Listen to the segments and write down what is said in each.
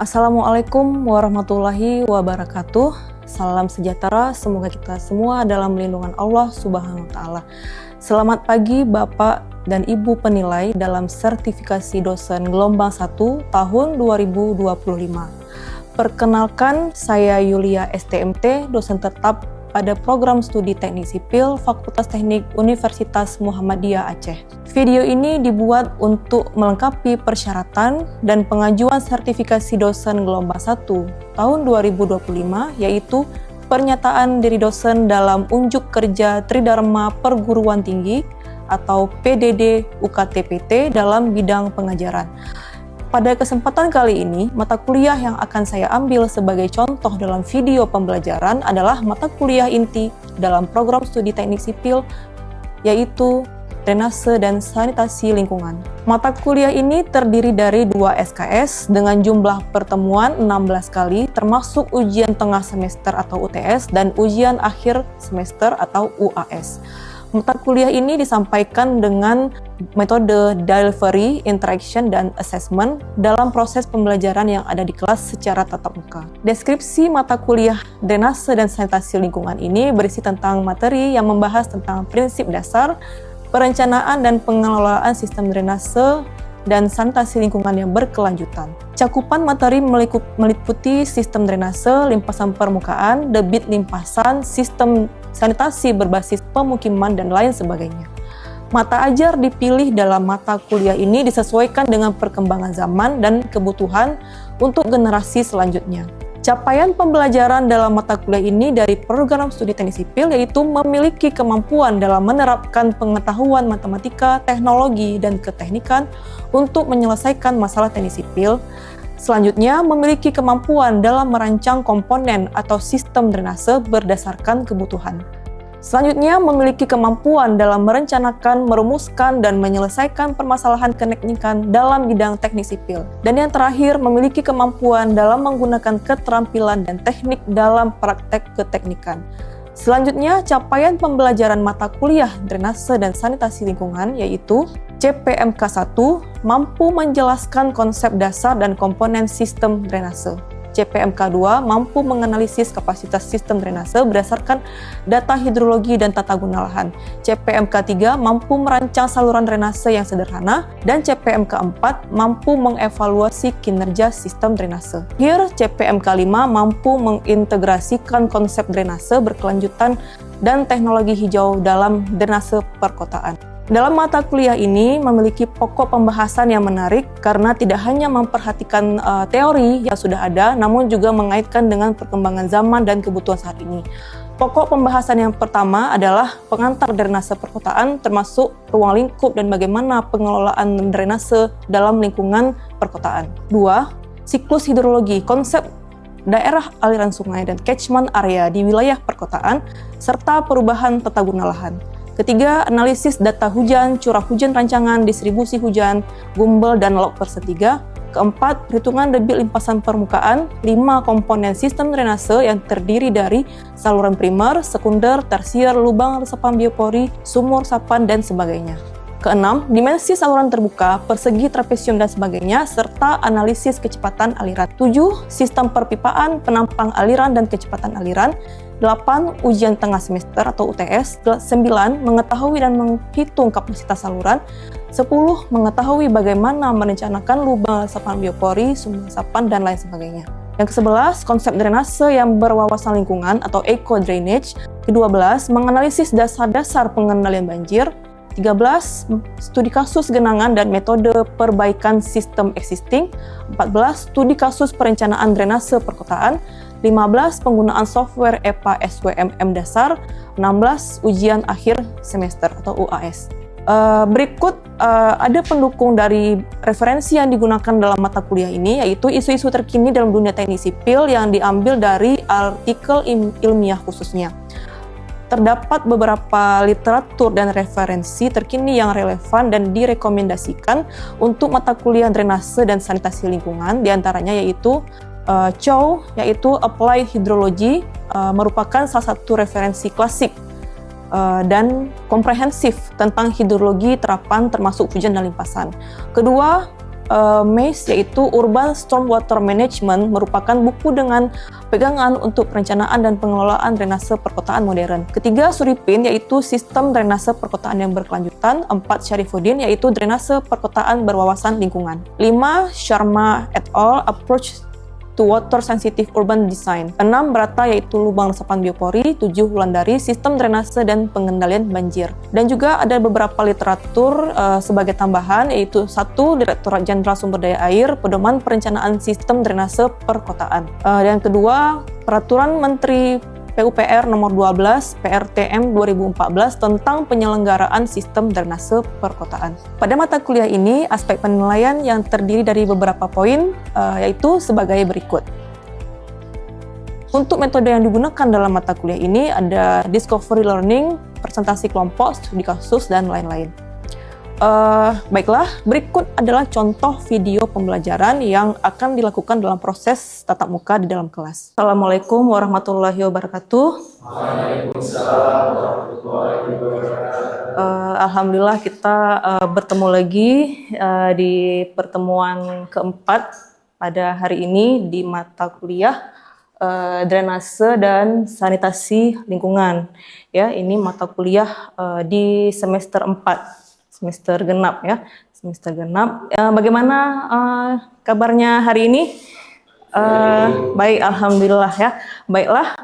Assalamualaikum warahmatullahi wabarakatuh. Salam sejahtera, semoga kita semua dalam lindungan Allah Subhanahu wa Ta'ala. Selamat pagi Bapak dan Ibu penilai dalam sertifikasi dosen gelombang 1 tahun 2025. Perkenalkan, saya Yulia STMT, dosen tetap pada program studi teknik sipil Fakultas Teknik Universitas Muhammadiyah Aceh. Video ini dibuat untuk melengkapi persyaratan dan pengajuan sertifikasi dosen gelombang 1 tahun 2025, yaitu pernyataan diri dosen dalam unjuk kerja Tridharma Perguruan Tinggi atau PDD UKTPT dalam bidang pengajaran. Pada kesempatan kali ini, mata kuliah yang akan saya ambil sebagai contoh dalam video pembelajaran adalah mata kuliah inti dalam program studi teknik sipil, yaitu Drainase dan Sanitasi Lingkungan. Mata kuliah ini terdiri dari 2 SKS dengan jumlah pertemuan 16 kali, termasuk ujian tengah semester atau UTS dan ujian akhir semester atau UAS. Mata kuliah ini disampaikan dengan metode delivery, interaction, dan assessment dalam proses pembelajaran yang ada di kelas secara tatap muka. Deskripsi mata kuliah Drainase dan Sanitasi Lingkungan ini berisi tentang materi yang membahas tentang prinsip dasar, perencanaan dan pengelolaan sistem drainase dan sanitasi lingkungan yang berkelanjutan. Cakupan materi meliputi sistem drainase, limpasan permukaan, debit limpasan, sistem sanitasi berbasis pemukiman, dan lain sebagainya. Mata ajar dipilih dalam mata kuliah ini disesuaikan dengan perkembangan zaman dan kebutuhan untuk generasi selanjutnya. Capaian pembelajaran dalam mata kuliah ini dari program studi teknik sipil yaitu memiliki kemampuan dalam menerapkan pengetahuan matematika, teknologi, dan keteknikan untuk menyelesaikan masalah teknik sipil. Selanjutnya, memiliki kemampuan dalam merancang komponen atau sistem drainase berdasarkan kebutuhan. Selanjutnya, memiliki kemampuan dalam merencanakan, merumuskan, dan menyelesaikan permasalahan keteknikan dalam bidang teknik sipil. Dan yang terakhir, memiliki kemampuan dalam menggunakan keterampilan dan teknik dalam praktek keteknikan. Selanjutnya, capaian pembelajaran mata kuliah Drainase dan Sanitasi Lingkungan yaitu CPMK 1 mampu menjelaskan konsep dasar dan komponen sistem drainase. CPMK 2 mampu menganalisis kapasitas sistem drainase berdasarkan data hidrologi dan tata guna lahan. CPMK 3 mampu merancang saluran drainase yang sederhana, dan CPMK 4 mampu mengevaluasi kinerja sistem drainase. Here, CPMK 5 mampu mengintegrasikan konsep drainase berkelanjutan dan teknologi hijau dalam drainase perkotaan. Dalam mata kuliah ini memiliki pokok pembahasan yang menarik karena tidak hanya memperhatikan teori yang sudah ada, namun juga mengaitkan dengan perkembangan zaman dan kebutuhan saat ini. Pokok pembahasan yang pertama adalah pengantar drainase perkotaan, termasuk ruang lingkup dan bagaimana pengelolaan drainase dalam lingkungan perkotaan. 2. Siklus hidrologi, konsep daerah aliran sungai dan catchment area di wilayah perkotaan, serta perubahan tata guna lahan. Ketiga, analisis data hujan, curah hujan rancangan, distribusi hujan, gumbel, dan log persetiga. Keempat, perhitungan debit limpasan permukaan. 5, komponen sistem drainase yang terdiri dari saluran primer, sekunder, tersier, lubang resapan biopori, sumur resapan, dan sebagainya. Keenam, dimensi saluran terbuka, persegi, trapesium, dan sebagainya, serta analisis kecepatan aliran. 7, sistem perpipaan, penampang aliran, dan kecepatan aliran. 8. Ujian tengah semester atau UTS. 9. Mengetahui dan menghitung kapasitas saluran. 10. Mengetahui bagaimana merencanakan lubang resapan biopori, sumur resapan, dan lain sebagainya. Yang ke-11, konsep drainase yang berwawasan lingkungan atau eco-drainage. Ke-12, menganalisis dasar-dasar pengendalian banjir. 13. Studi kasus genangan dan metode perbaikan sistem existing. 14. Studi kasus perencanaan drainase perkotaan. 15. Penggunaan software EPA SWMM dasar. 16. Ujian akhir semester atau UAS. Berikut ada pendukung dari referensi yang digunakan dalam mata kuliah ini, yaitu isu-isu terkini dalam dunia teknik sipil yang diambil dari artikel ilmiah khususnya. Terdapat beberapa literatur dan referensi terkini yang relevan dan direkomendasikan untuk mata kuliah drainase dan sanitasi lingkungan, diantaranya yaitu Chow, yaitu Applied Hydrology, merupakan salah satu referensi klasik dan komprehensif tentang hidrologi terapan termasuk hujan dan limpasan. Kedua, MASE yaitu Urban Stormwater Management merupakan buku dengan pegangan untuk perencanaan dan pengelolaan drainase perkotaan modern. Ketiga, SURIPIN yaitu Sistem Drainase Perkotaan yang Berkelanjutan. 4, Syarifuddin yaitu Drainase Perkotaan Berwawasan Lingkungan. 5, Sharma et al. Approach to Water Sensitive Urban Design. 6, Brata yaitu Lubang Resapan Biopori. 7, Wulandari Sistem Drainase dan Pengendalian Banjir. Dan juga ada beberapa literatur sebagai tambahan, yaitu 1, Direktorat Jenderal Sumber Daya Air, Pedoman Perencanaan Sistem Drainase Perkotaan. Dan kedua, Peraturan Menteri PUPR nomor 12 PRTM 2014 tentang penyelenggaraan sistem drainase perkotaan. Pada mata kuliah ini, aspek penilaian yang terdiri dari beberapa poin, yaitu sebagai berikut. Untuk metode yang digunakan dalam mata kuliah ini ada discovery learning, presentasi kelompok, studi kasus, dan lain-lain. Baiklah, berikut adalah contoh video pembelajaran yang akan dilakukan dalam proses tatap muka di dalam kelas. Assalamualaikum warahmatullahi wabarakatuh. Waalaikumsalam warahmatullahi wabarakatuh. Alhamdulillah kita bertemu lagi di pertemuan keempat pada hari ini di mata kuliah drainase dan sanitasi lingkungan. Ya, ini mata kuliah di semester 4. Semester genap ya, semester genap. Bagaimana kabarnya hari ini? Baik, alhamdulillah ya. Baiklah,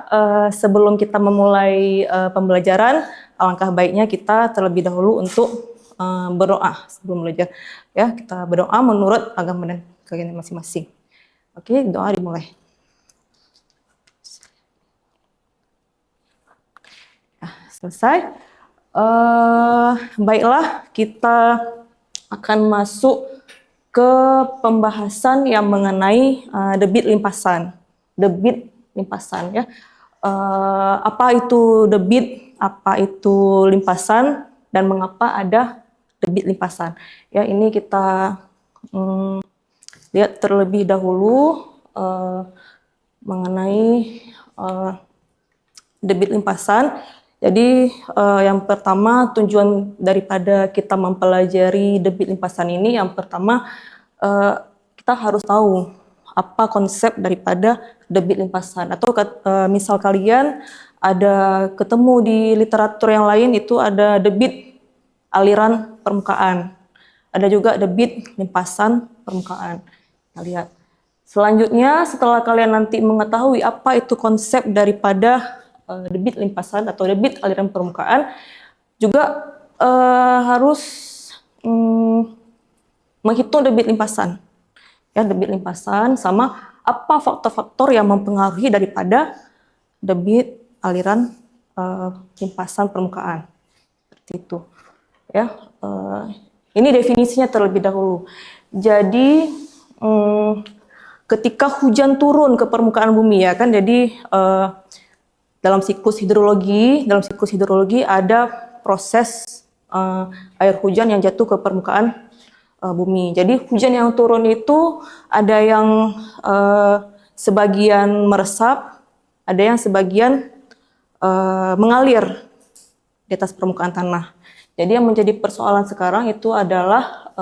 sebelum kita memulai pembelajaran, alangkah baiknya kita terlebih dahulu untuk berdoa sebelum belajar. Ya, kita berdoa menurut agama dan keyakinan masing-masing. Oke, doa dimulai. Selesai. Baiklah, kita akan masuk ke pembahasan yang mengenai debit limpasan. Debit limpasan ya. Apa itu debit, apa itu limpasan, dan mengapa ada debit limpasan. Ya, ini kita lihat terlebih dahulu mengenai debit limpasan. Jadi yang pertama, tujuan daripada kita mempelajari debit limpasan ini, yang pertama kita harus tahu apa konsep daripada debit limpasan. Atau misal kalian ada ketemu di literatur yang lain, itu ada debit aliran permukaan, ada juga debit limpasan permukaan. Kita lihat. Selanjutnya, setelah kalian nanti mengetahui apa itu konsep daripada debit limpasan atau debit aliran permukaan, juga harus menghitung debit limpasan. Ya, debit limpasan sama apa faktor-faktor yang mempengaruhi daripada debit aliran limpasan permukaan. Seperti itu. Ya, ini definisinya terlebih dahulu. Jadi ketika hujan turun ke permukaan bumi ya kan, jadi dalam siklus hidrologi ada proses air hujan yang jatuh ke permukaan bumi. Jadi hujan yang turun itu ada yang sebagian meresap, ada yang sebagian mengalir di atas permukaan tanah. Jadi yang menjadi persoalan sekarang itu adalah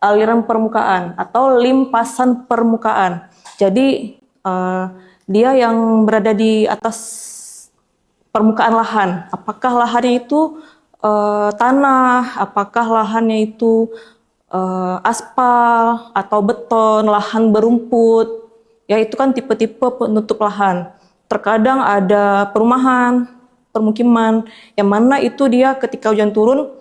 aliran permukaan atau limpasan permukaan. Jadi dia yang berada di atas permukaan lahan, apakah lahannya itu tanah, apakah lahannya itu aspal atau beton, lahan berumput, ya itu kan tipe-tipe penutup lahan. Terkadang ada perumahan, permukiman, yang mana itu dia ketika hujan turun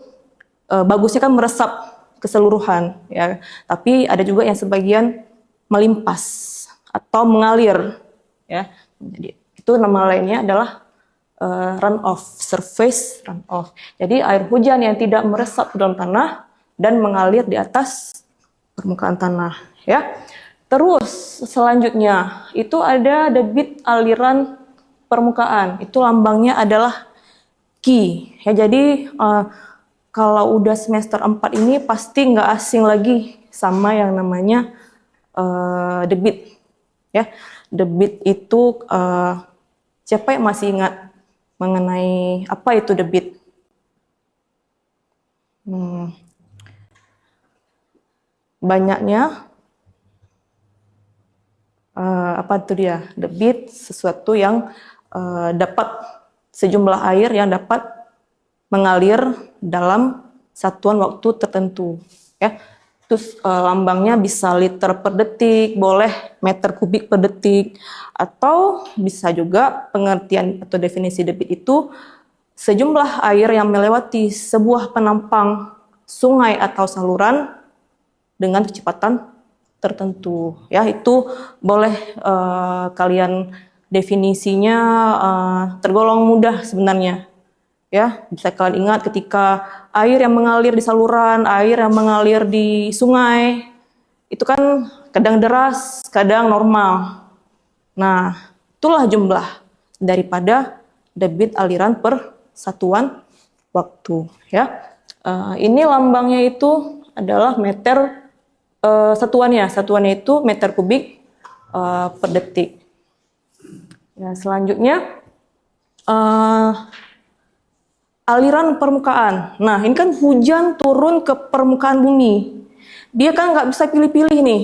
bagusnya kan meresap keseluruhan, ya. Tapi ada juga yang sebagian melimpas atau mengalir, ya. Jadi itu nama lainnya adalah runoff, surface runoff. Jadi air hujan yang tidak meresap ke dalam tanah dan mengalir di atas permukaan tanah, ya. Terus selanjutnya itu ada debit aliran permukaan. Itu lambangnya adalah Ki. Ya, jadi kalau udah semester 4 ini pasti nggak asing lagi sama yang namanya debit. Ya, debit itu siapa yang masih ingat mengenai apa itu debit? banyaknya debit, sesuatu yang dapat sejumlah air yang dapat mengalir dalam satuan waktu tertentu, ya. Terus lambangnya bisa liter per detik, boleh meter kubik per detik, atau bisa juga pengertian atau definisi debit itu sejumlah air yang melewati sebuah penampang sungai atau saluran dengan kecepatan tertentu, ya. Itu boleh kalian definisinya tergolong mudah sebenarnya, ya. Bisa kalian ingat ketika air yang mengalir di saluran, air yang mengalir di sungai, itu kan kadang deras, kadang normal. Nah, itulah jumlah daripada debit aliran per satuan waktu, ya. Ini lambangnya itu adalah meter, satuannya itu meter kubik per detik. Ya, selanjutnya aliran permukaan. Nah, ini kan hujan turun ke permukaan bumi. Dia kan nggak bisa pilih-pilih nih,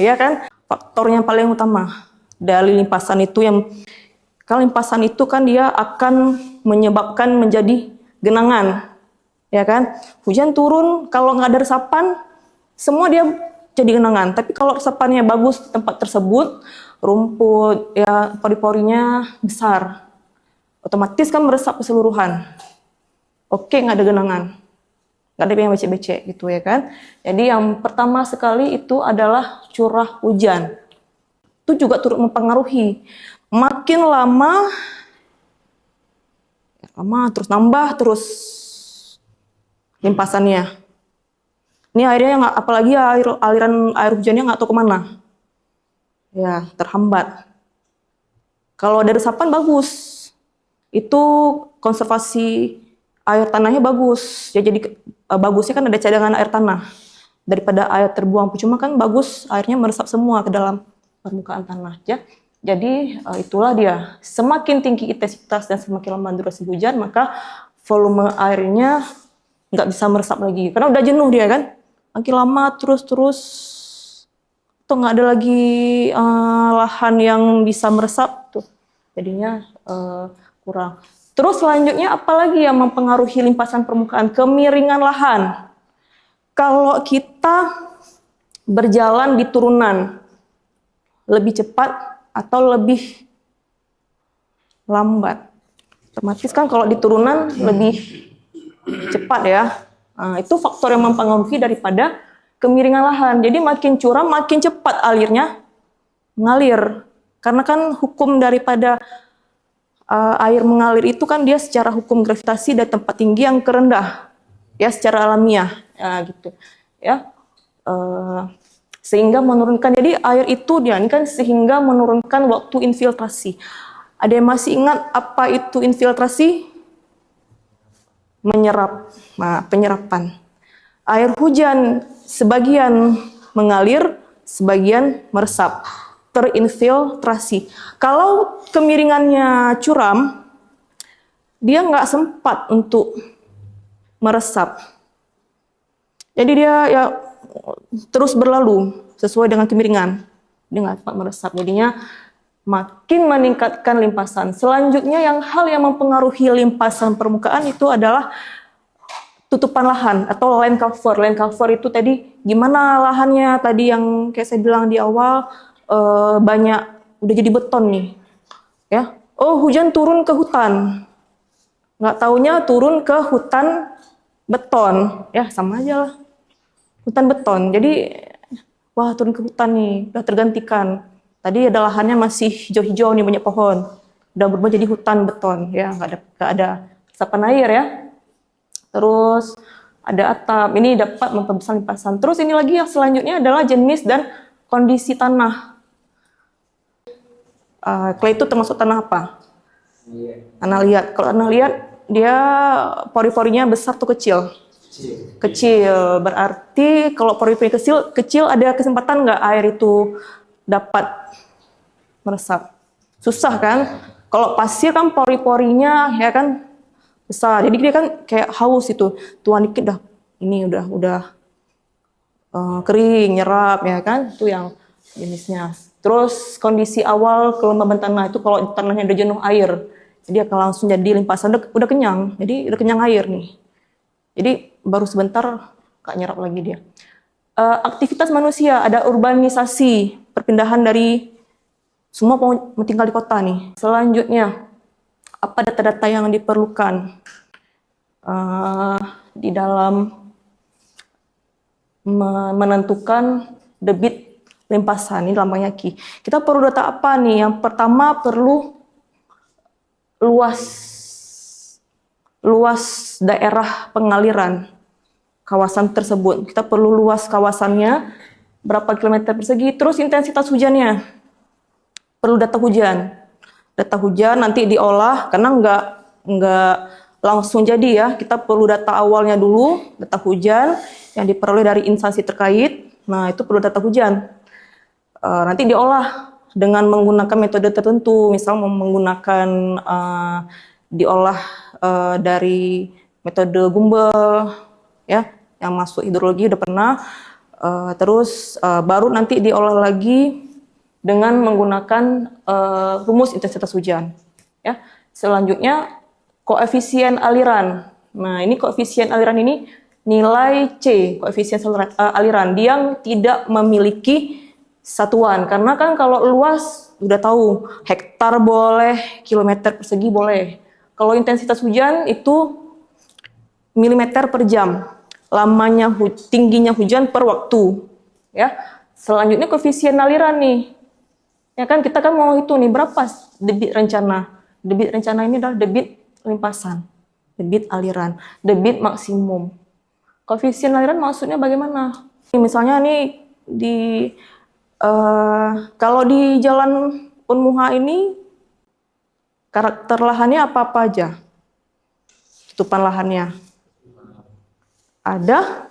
ya kan? Faktornya paling utama dari limpasan itu kalau limpasan itu kan dia akan menyebabkan menjadi genangan, ya kan? Hujan turun, kalau nggak ada resapan, semua dia jadi genangan. Tapi kalau resapannya bagus di tempat tersebut, rumput, ya pori-porinya besar, otomatis kan meresap keseluruhan. Oke, nggak ada genangan, nggak ada yang becek-becek gitu, ya kan. Jadi yang pertama sekali itu adalah curah hujan. Itu juga turut mempengaruhi. Makin lama terus nambah terus limpasannya. Ini airnya apalagi aliran air hujannya nggak tahu kemana, ya, terhambat. Kalau ada resapan bagus, itu konservasi air tanahnya bagus. Ya, jadi bagusnya kan ada cadangan air tanah daripada air terbuang percuma, kan bagus airnya meresap semua ke dalam permukaan tanah, ya. Jadi itulah dia, semakin tinggi intensitas dan semakin lama durasi hujan, maka volume airnya nggak bisa meresap lagi karena udah jenuh dia kan. Makin lama terus tuh nggak ada lagi lahan yang bisa meresap tuh, jadinya kurang. Terus selanjutnya apalagi yang mempengaruhi limpasan permukaan? Kemiringan lahan. Kalau kita berjalan di turunan, lebih cepat atau lebih lambat? Otomatis kan kalau di turunan lebih cepat, ya. Nah, itu faktor yang mempengaruhi daripada kemiringan lahan. Jadi makin curam, makin cepat alirnya mengalir. Karena kan hukum daripada air mengalir itu kan dia secara hukum gravitasi dari tempat tinggi yang ke rendah, ya, secara alamiah, ya, gitu, ya. Sehingga menurunkan, jadi air itu ini kan sehingga menurunkan waktu infiltrasi. Ada yang masih ingat apa itu infiltrasi? Menyerap. Nah, penyerapan. Air hujan sebagian mengalir, sebagian meresap. Terinfiltrasi. Kalau kemiringannya curam, dia nggak sempat untuk meresap. Jadi dia ya terus berlalu sesuai dengan kemiringan. Dia nggak sempat meresap. Jadinya makin meningkatkan limpasan. Selanjutnya hal yang mempengaruhi limpasan permukaan itu adalah tutupan lahan atau land cover. Land cover itu tadi gimana lahannya tadi yang kayak saya bilang di awal, banyak udah jadi beton nih, ya. Oh, hujan turun ke hutan, nggak taunya turun ke hutan beton, ya, sama aja lah, hutan beton. Jadi wah, turun ke hutan nih, udah tergantikan. Tadi ada lahannya masih hijau-hijau nih, banyak pohon, udah berubah jadi hutan beton, ya, nggak ada resapan air, ya. Terus ada atap, ini dapat memperbesar limpasan. Terus ini lagi yang selanjutnya adalah jenis dan kondisi tanah. Clay itu termasuk tanah apa? Tanah liat. Kalau tanah liat, dia pori-porinya besar atau kecil? Kecil. Berarti kalau pori-pori kecil ada kesempatan nggak air itu dapat meresap? Susah kan? Kalau pasir kan pori-porinya, ya kan, besar. Jadi dia kan kayak haus itu. Tuan dikit dah, ini udah kering, nyerap ya kan, itu yang jenisnya. Terus kondisi awal kelembaban tanah itu kalau tanahnya udah jenuh air, jadi akan langsung jadi limpasan, udah kenyang, jadi udah kenyang air nih. Jadi baru sebentar gak nyerap lagi dia. Aktivitas manusia, ada urbanisasi, perpindahan dari semua mau tinggal di kota nih. Selanjutnya, apa data-data yang diperlukan di dalam menentukan debit limpasan, ini lambangnya Ki. Kita perlu data apa nih? Yang pertama perlu luas daerah pengaliran kawasan tersebut. Kita perlu luas kawasannya, berapa kilometer persegi, terus intensitas hujannya. Perlu data hujan. Data hujan nanti diolah, karena nggak langsung jadi ya. Kita perlu data awalnya dulu, data hujan yang diperoleh dari instansi terkait. Nah, itu perlu data hujan. Nanti diolah dengan menggunakan metode tertentu, misal menggunakan diolah dari metode Gumbel, ya, yang masuk hidrologi udah pernah. Terus baru nanti diolah lagi dengan menggunakan rumus intensitas hujan. Ya, selanjutnya koefisien aliran. Nah, ini koefisien aliran ini nilai C, koefisien aliran, dia yang tidak memiliki satuan. Karena kan kalau luas udah tahu, hektar boleh, kilometer persegi boleh. Kalau intensitas hujan itu milimeter per jam. Lamanya, tingginya hujan per waktu. Ya. Selanjutnya koefisien aliran nih. Ya kan kita kan mau itu nih berapa debit rencana. Debit rencana ini adalah debit limpasan, debit aliran, debit maksimum. Koefisien aliran maksudnya bagaimana? Misalnya nih kalau di Jalan Unmuha ini karakter lahannya apa-apa aja? Tutupan lahannya. Ada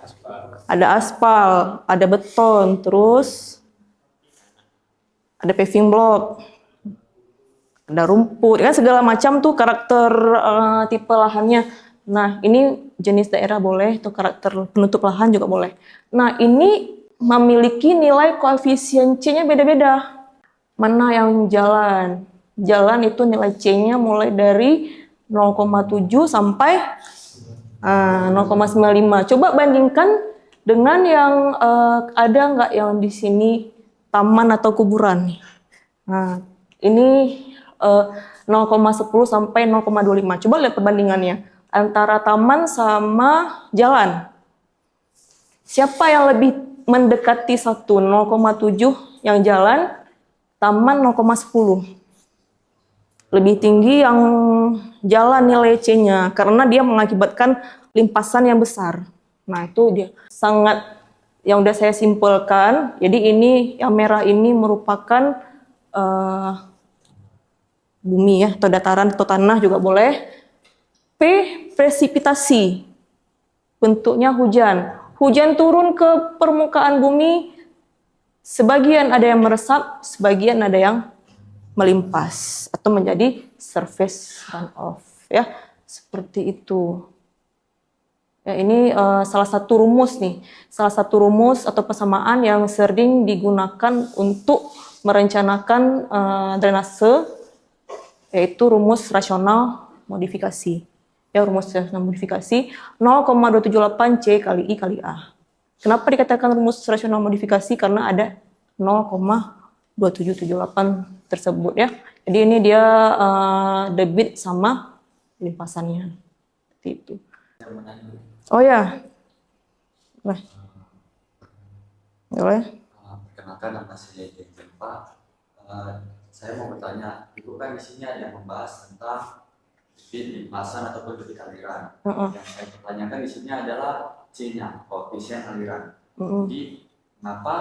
aspal, ada beton, terus ada paving block, ada rumput, kan segala macam tuh karakter tipe lahannya. Nah, ini jenis daerah boleh, tuh karakter penutup lahan juga boleh. Nah, ini memiliki nilai koefisien C-nya beda-beda. Mana yang jalan? Jalan itu nilai C-nya mulai dari 0,7 sampai 0,95. Coba bandingkan dengan yang ada nggak yang di sini taman atau kuburan. Nah, ini 0,10 sampai 0,25. Coba lihat perbandingannya antara taman sama jalan. Siapa yang lebih mendekati satu? 0,7 yang jalan, taman 0,10. Lebih tinggi yang jalan nilai C-nya karena dia mengakibatkan limpasan yang besar. Nah, itu dia sangat yang udah saya simpulkan. Jadi ini yang merah ini merupakan bumi ya, atau dataran atau tanah juga boleh. P, presipitasi. Bentuknya hujan. Hujan turun ke permukaan bumi, sebagian ada yang meresap, sebagian ada yang melimpas atau menjadi surface runoff ya, seperti itu. Ya, ini salah satu rumus nih, salah satu rumus atau persamaan yang sering digunakan untuk merencanakan drainase, yaitu rumus rasional modifikasi. Ya, rumus rasional modifikasi 0,278 C kali I kali A. Kenapa dikatakan rumus rasional modifikasi? Karena ada 0,2778 tersebut ya. Jadi ini dia debit sama limpasannya. Seperti itu. Oh ya. Boleh. Boleh. Perkenalkan, nama saya Jensen Pak. Saya mau bertanya, itu kan di sini ada yang membahas tentang debit limpasan ataupun debit aliran. Yang saya pertanyakan di sini adalah C-nya, koefisien aliran. Jadi, kenapa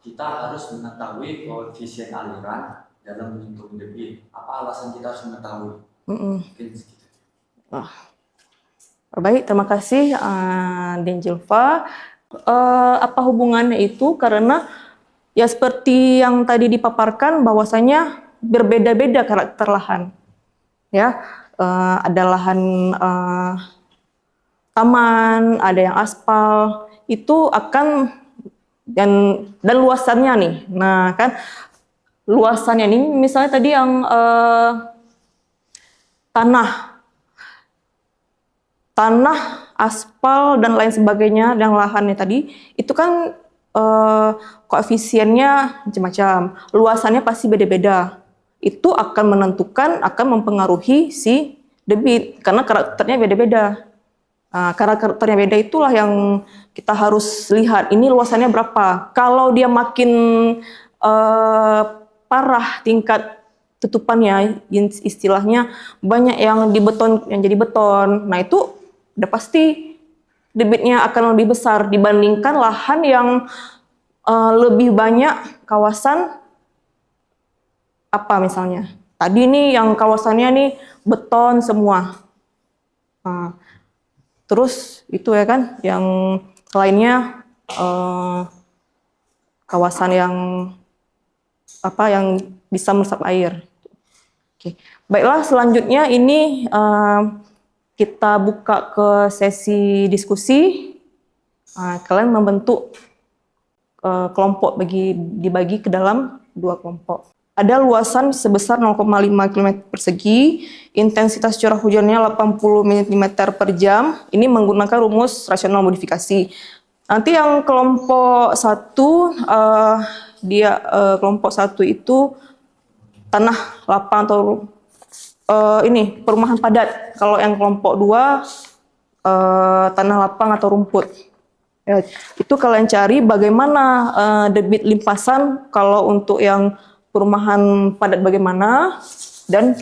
kita harus mengetahui koefisien aliran dalam menentukan debit? Apa alasan kita harus mengetahui? Mungkin segitu. Baik, terima kasih Denjilva. Apa hubungannya itu? Karena ya seperti yang tadi dipaparkan bahwasanya berbeda-beda karakter lahan. Ya, ada lahan taman, ada yang aspal, itu akan dan luasannya nih. Nah, kan luasannya ini misalnya tadi yang tanah, aspal dan lain sebagainya, dan lahannya tadi itu kan koefisiennya macam-macam, luasannya pasti beda-beda. Itu akan mempengaruhi si debit karena karakternya beda-beda. Nah, karakternya beda itulah yang kita harus lihat. Ini luasannya berapa? Kalau dia makin parah tingkat tutupannya, istilahnya banyak yang jadi beton. Nah, itu udah pasti debitnya akan lebih besar dibandingkan lahan yang lebih banyak kawasan apa misalnya. Tadi nih yang kawasannya nih beton semua. Nah, terus itu ya kan, yang lainnya kawasan yang bisa meresap air. Oke, baiklah, selanjutnya ini kita buka ke sesi diskusi. Kalian membentuk kelompok, dibagi ke dalam 2 kelompok. Ada luasan sebesar 0,5 km persegi, intensitas curah hujannya 80 mm per jam. Ini menggunakan rumus rasional modifikasi. Nanti yang kelompok 1, kelompok 1 itu tanah lapang atau perumahan padat. Kalau yang kelompok 2 tanah lapang atau rumput. Ya, itu kalian cari bagaimana debit limpasan kalau untuk yang perumahan padat bagaimana, dan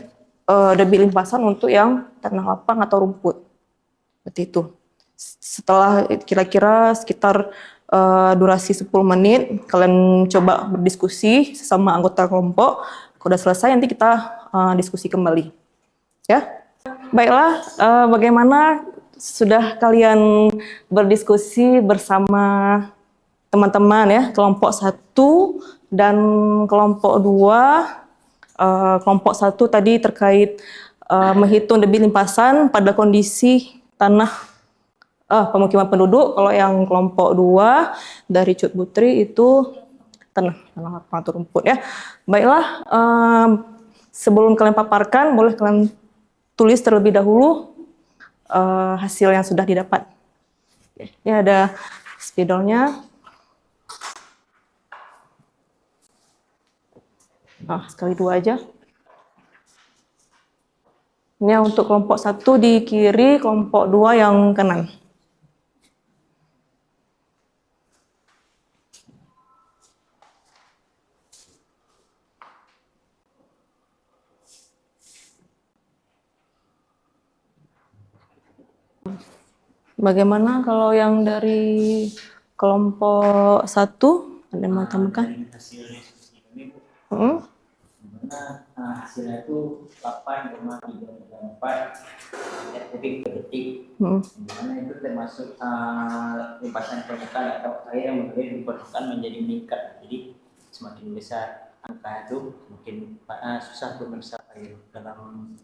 debit limpasan untuk yang tanah lapang atau rumput. Seperti itu. Setelah kira-kira sekitar durasi 10 menit, kalian coba berdiskusi sesama anggota kelompok. Kalau sudah selesai, nanti kita diskusi kembali. Ya, baiklah, bagaimana sudah kalian berdiskusi bersama teman-teman ya, kelompok 1 dan kelompok 2. Kelompok 1 tadi terkait menghitung debit limpasan pada kondisi tanah pemukiman penduduk. Kalau yang kelompok 2 dari Cut Putri itu tanah lapang atau rumput ya. Baiklah, sebelum kalian paparkan, boleh kalian tulis terlebih dahulu hasil yang sudah didapat. Ini ada spidolnya. Sekali 2 aja. Ini untuk kelompok 1 di kiri, kelompok 2 yang kanan. Bagaimana kalau yang dari kelompok 1? Ada yang mau tambahkan? Hasilnya seperti ini, Bu. Dimana hasilnya itu 8,334 kubik per detik. Dimana itu termasuk limpasan permukaan atau air yang mengalir di permukaan menjadi meningkat. Jadi semakin besar angka itu semakin susah untuk meresap air dalam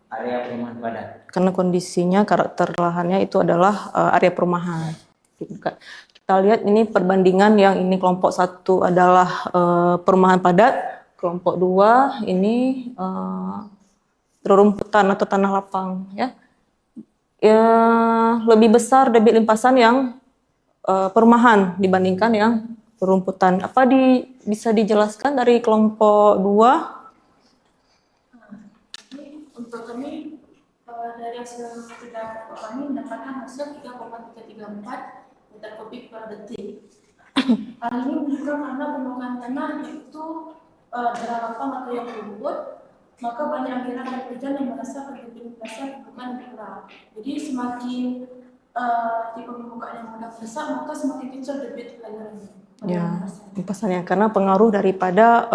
area perumahan padat. Karena kondisinya, karakter lahannya itu adalah area perumahan. Kita lihat ini perbandingan, yang ini kelompok 1 adalah perumahan padat, kelompok 2 ini rerumputan atau tanah lapang ya. Lebih besar debit limpasan yang perumahan dibandingkan yang rerumputan. Apa bisa dijelaskan dari kelompok 2? Untuk kami dari hasil kita kami mendapatkan hasil 3,334 meter kubik per detik. Hal ini menunjukkan karena permukaan tanah itu dalam lapang atau yang rumput, maka banyak aliran air hujan yang merasa ke debit limpasan bukan kurang. Jadi semakin tipe permukaan yang mudah meresap, maka semakin kecil debit alirannya. Ya, limpasannya karena pengaruh daripada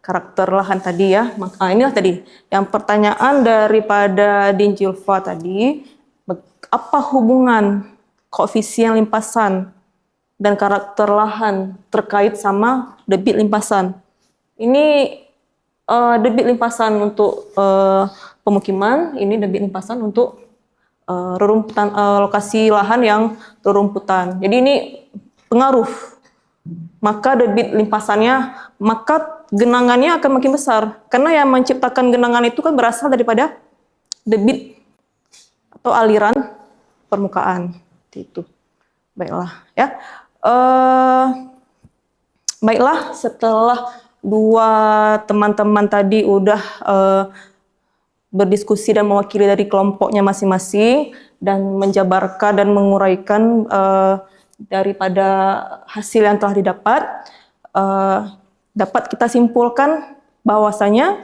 karakter lahan tadi ya. Inilah tadi yang pertanyaan daripada Dinjilva tadi, apa hubungan koefisien limpasan dan karakter lahan terkait sama debit limpasan? Ini debit limpasan untuk pemukiman, ini debit limpasan untuk rerumputan, lokasi lahan yang rerumputan. Jadi ini pengaruh, maka debit limpasannya, maka genangannya akan makin besar. Karena yang menciptakan genangan itu kan berasal daripada debit atau aliran permukaan. Itu. Baiklah, ya. Baiklah, setelah dua teman-teman tadi udah berdiskusi dan mewakili dari kelompoknya masing-masing dan menjabarkan dan menguraikan daripada hasil yang telah didapat, dapat kita simpulkan bahwasanya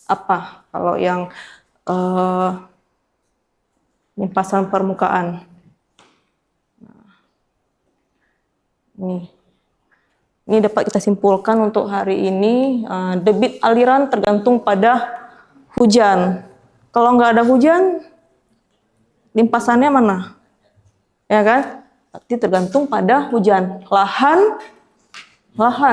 apa kalau yang limpasan permukaan. Ini dapat kita simpulkan untuk hari ini, debit aliran tergantung pada hujan. Kalau nggak ada hujan, limpasannya mana? Ya kan? Berarti tergantung pada hujan. Lahan.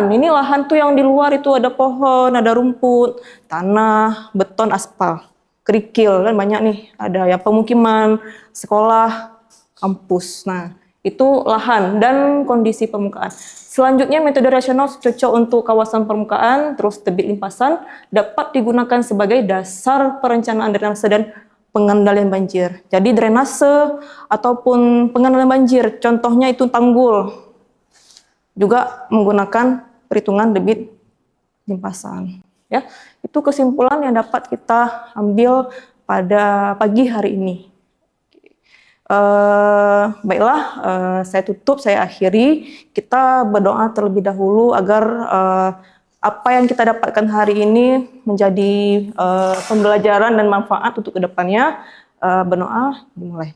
Ini lahan tuh yang di luar itu ada pohon, ada rumput, tanah, beton, aspal, kerikil kan banyak nih. Ada yang pemukiman, sekolah, kampus. Nah, itu lahan dan kondisi permukaan. Selanjutnya metode rasional cocok untuk kawasan permukaan, terus debit limpasan dapat digunakan sebagai dasar perencanaan drainase dan pengendalian banjir. Jadi drainase ataupun pengendalian banjir, contohnya itu tanggul, juga menggunakan perhitungan debit limpasan. Ya, itu kesimpulan yang dapat kita ambil pada pagi hari ini. Baiklah, saya tutup, saya akhiri. Kita berdoa terlebih dahulu agar apa yang kita dapatkan hari ini menjadi pembelajaran dan manfaat untuk kedepannya. Berdoa, dimulai.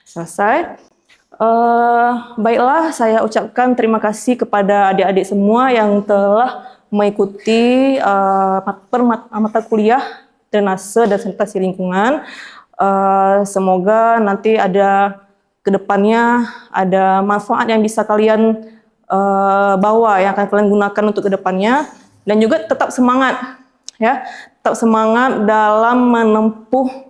Selesai. Baiklah, saya ucapkan terima kasih kepada adik-adik semua yang telah mengikuti mata kuliah drainase dan sanitasi lingkungan. Semoga nanti ada kedepannya ada manfaat yang bisa kalian bawa, yang akan kalian gunakan untuk kedepannya, dan juga tetap semangat, ya, tetap semangat dalam menempuh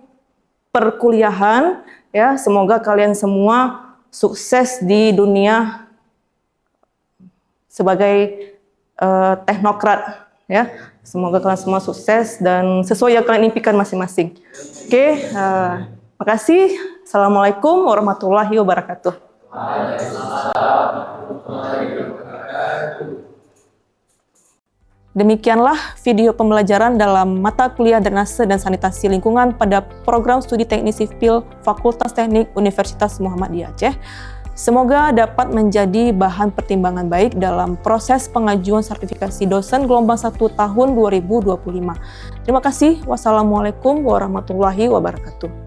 perkuliahan, ya. Semoga kalian semua sukses di dunia sebagai teknokrat, ya. Semoga kalian semua sukses dan sesuai yang kalian impikan masing-masing. Oke, makasih. Assalamualaikum warahmatullahi wabarakatuh. Demikianlah video pembelajaran dalam mata kuliah drainase dan sanitasi lingkungan pada program studi teknik sipil Fakultas Teknik Universitas Muhammadiyah Aceh. Semoga dapat menjadi bahan pertimbangan baik dalam proses pengajuan sertifikasi dosen gelombang 1 tahun 2025. Terima kasih. Wassalamualaikum warahmatullahi wabarakatuh.